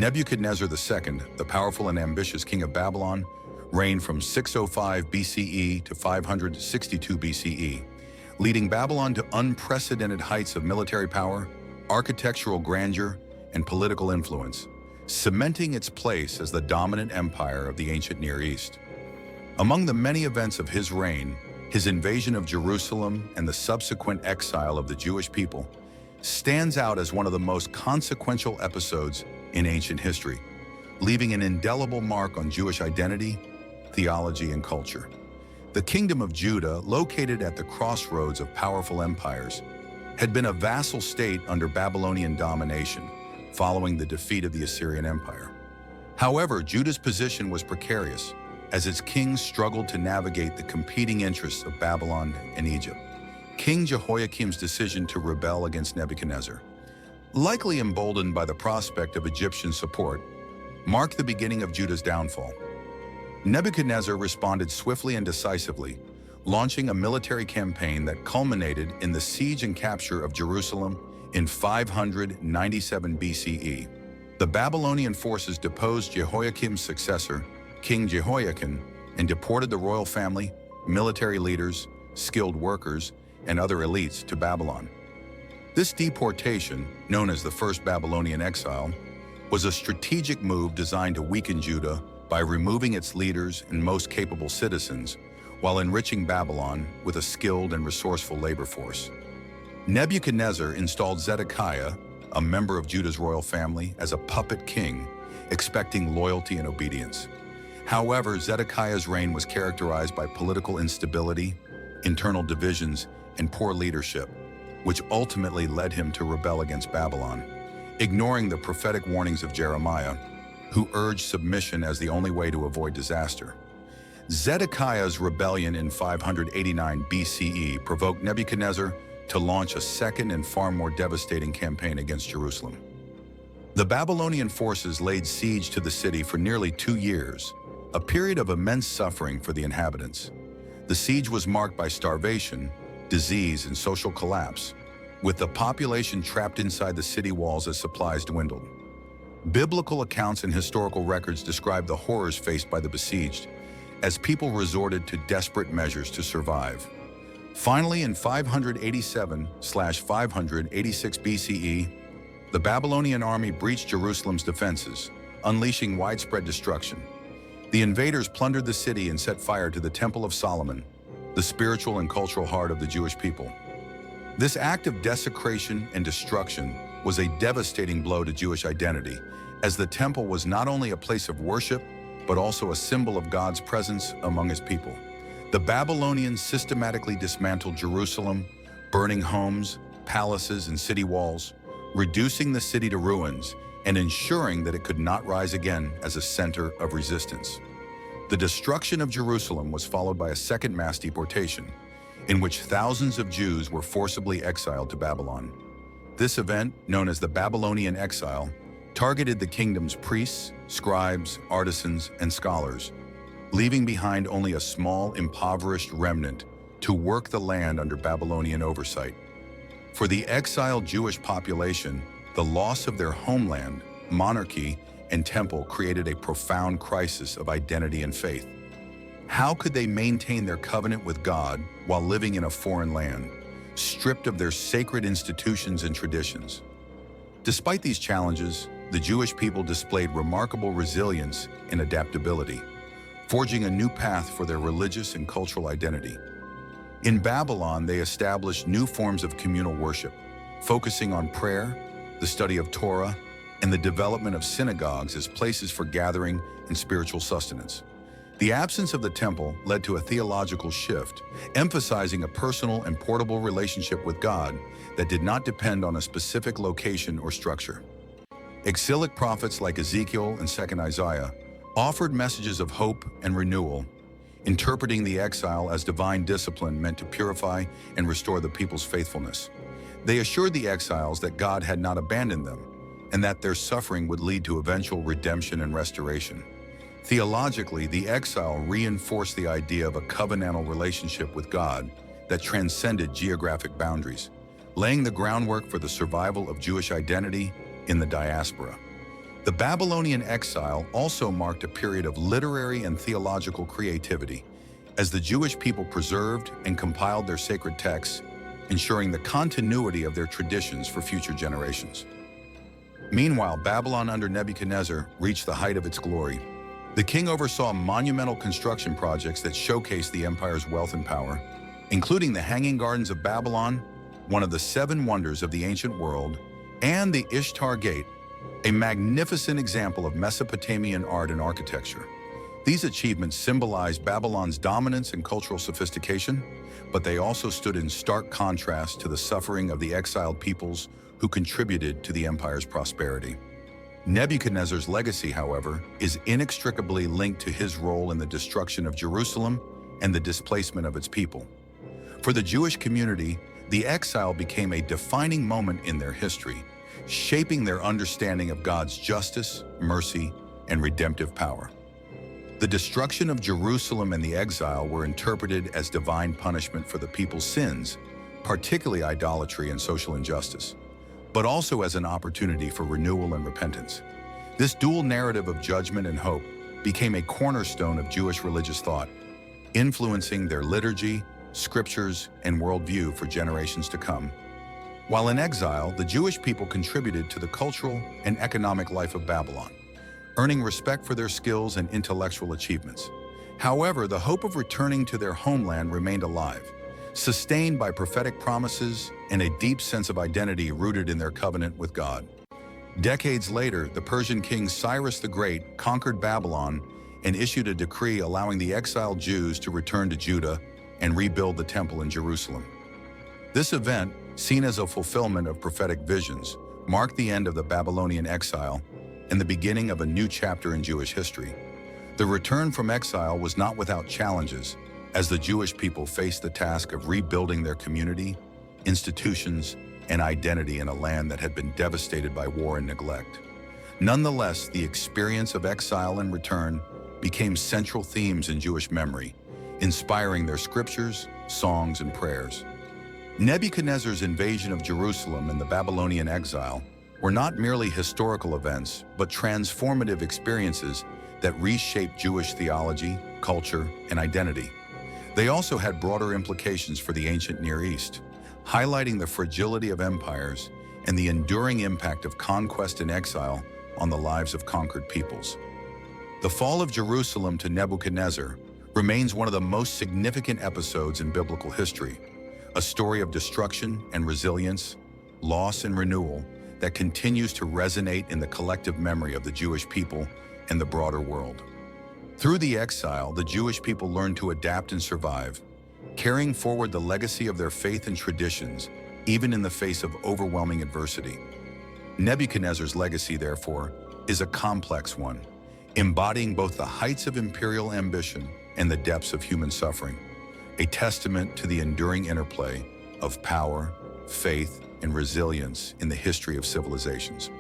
Nebuchadnezzar II, the powerful and ambitious king of Babylon, reigned from 605 BCE to 562 BCE, leading Babylon to unprecedented heights of military power, architectural grandeur, and political influence, cementing its place as the dominant empire of the ancient Near East. Among the many events of his reign, his invasion of Jerusalem and the subsequent exile of the Jewish people stands out as one of the most consequential episodes in ancient history, leaving an indelible mark on Jewish identity, theology, and culture. The Kingdom of Judah, located at the crossroads of powerful empires, had been a vassal state under Babylonian domination following the defeat of the Assyrian Empire. However, Judah's position was precarious as its kings struggled to navigate the competing interests of Babylon and Egypt. King Jehoiakim's decision to rebel against Nebuchadnezzar, likely emboldened by the prospect of Egyptian support, marked the beginning of Judah's downfall. Nebuchadnezzar responded swiftly and decisively, launching a military campaign that culminated in the siege and capture of Jerusalem in 597 BCE. The Babylonian forces deposed Jehoiakim's successor, King Jehoiakim, and deported the royal family, military leaders, skilled workers, and other elites to Babylon. This deportation, known as the First Babylonian Exile, was a strategic move designed to weaken Judah by removing its leaders and most capable citizens while enriching Babylon with a skilled and resourceful labor force. Nebuchadnezzar installed Zedekiah, a member of Judah's royal family, as a puppet king, expecting loyalty and obedience. However, Zedekiah's reign was characterized by political instability, internal divisions, and poor leadership, which ultimately led him to rebel against Babylon, ignoring the prophetic warnings of Jeremiah, who urged submission as the only way to avoid disaster. Zedekiah's rebellion in 589 BCE provoked Nebuchadnezzar to launch a second and far more devastating campaign against Jerusalem. The Babylonian forces laid siege to the city for nearly 2 years, a period of immense suffering for the inhabitants. The siege was marked by starvation, disease, and social collapse, with the population trapped inside the city walls as supplies dwindled. Biblical accounts and historical records describe the horrors faced by the besieged, as people resorted to desperate measures to survive. Finally, in 587/586 BCE, the Babylonian army breached Jerusalem's defenses, unleashing widespread destruction. The invaders plundered the city and set fire to the Temple of Solomon, the spiritual and cultural heart of the Jewish people. This act of desecration and destruction was a devastating blow to Jewish identity, as the temple was not only a place of worship, but also a symbol of God's presence among his people. The Babylonians systematically dismantled Jerusalem, burning homes, palaces, and city walls, reducing the city to ruins and ensuring that it could not rise again as a center of resistance. The destruction of Jerusalem was followed by a second mass deportation, in which thousands of Jews were forcibly exiled to Babylon. This event, known as the Babylonian Exile, targeted the kingdom's priests, scribes, artisans, and scholars, leaving behind only a small, impoverished remnant to work the land under Babylonian oversight. For the exiled Jewish population, the loss of their homeland, monarchy, and temple created a profound crisis of identity and faith. How could they maintain their covenant with God while living in a foreign land, stripped of their sacred institutions and traditions? Despite these challenges, the Jewish people displayed remarkable resilience and adaptability, forging a new path for their religious and cultural identity. In Babylon, they established new forms of communal worship, focusing on prayer, the study of Torah, and the development of synagogues as places for gathering and spiritual sustenance. The absence of the temple led to a theological shift, emphasizing a personal and portable relationship with God that did not depend on a specific location or structure. Exilic prophets like Ezekiel and 2nd Isaiah offered messages of hope and renewal, interpreting the exile as divine discipline meant to purify and restore the people's faithfulness. They assured the exiles that God had not abandoned them, and that their suffering would lead to eventual redemption and restoration. Theologically, the exile reinforced the idea of a covenantal relationship with God that transcended geographic boundaries, laying the groundwork for the survival of Jewish identity in the diaspora. The Babylonian exile also marked a period of literary and theological creativity, as the Jewish people preserved and compiled their sacred texts, ensuring the continuity of their traditions for future generations. Meanwhile, Babylon under Nebuchadnezzar reached the height of its glory. The king oversaw monumental construction projects that showcased the empire's wealth and power, including the Hanging Gardens of Babylon, one of the 7 wonders of the ancient world, and the Ishtar Gate, a magnificent example of Mesopotamian art and architecture. These achievements symbolized Babylon's dominance and cultural sophistication, but they also stood in stark contrast to the suffering of the exiled peoples who contributed to the empire's prosperity. Nebuchadnezzar's legacy, however, is inextricably linked to his role in the destruction of Jerusalem and the displacement of its people. For the Jewish community, the exile became a defining moment in their history, shaping their understanding of God's justice, mercy, and redemptive power. The destruction of Jerusalem and the exile were interpreted as divine punishment for the people's sins, particularly idolatry and social injustice, but also as an opportunity for renewal and repentance. This dual narrative of judgment and hope became a cornerstone of Jewish religious thought, influencing their liturgy, scriptures, and worldview for generations to come. While in exile, the Jewish people contributed to the cultural and economic life of Babylon, earning respect for their skills and intellectual achievements. However, the hope of returning to their homeland remained alive, sustained by prophetic promises and a deep sense of identity rooted in their covenant with God. Decades later, the Persian king Cyrus the Great conquered Babylon and issued a decree allowing the exiled Jews to return to Judah and rebuild the temple in Jerusalem. This event, seen as a fulfillment of prophetic visions, marked the end of the Babylonian exile and the beginning of a new chapter in Jewish history. The return from exile was not without challenges, as the Jewish people faced the task of rebuilding their community, institutions, and identity in a land that had been devastated by war and neglect. Nonetheless, the experience of exile and return became central themes in Jewish memory, inspiring their scriptures, songs, and prayers. Nebuchadnezzar's invasion of Jerusalem and the Babylonian exile were not merely historical events, but transformative experiences that reshaped Jewish theology, culture, and identity. They also had broader implications for the ancient Near East, highlighting the fragility of empires and the enduring impact of conquest and exile on the lives of conquered peoples. The fall of Jerusalem to Nebuchadnezzar remains one of the most significant episodes in biblical history, a story of destruction and resilience, loss and renewal that continues to resonate in the collective memory of the Jewish people and the broader world. Through the exile, the Jewish people learned to adapt and survive, carrying forward the legacy of their faith and traditions, even in the face of overwhelming adversity. Nebuchadnezzar's legacy, therefore, is a complex one, embodying both the heights of imperial ambition and the depths of human suffering, a testament to the enduring interplay of power, faith, and resilience in the history of civilizations.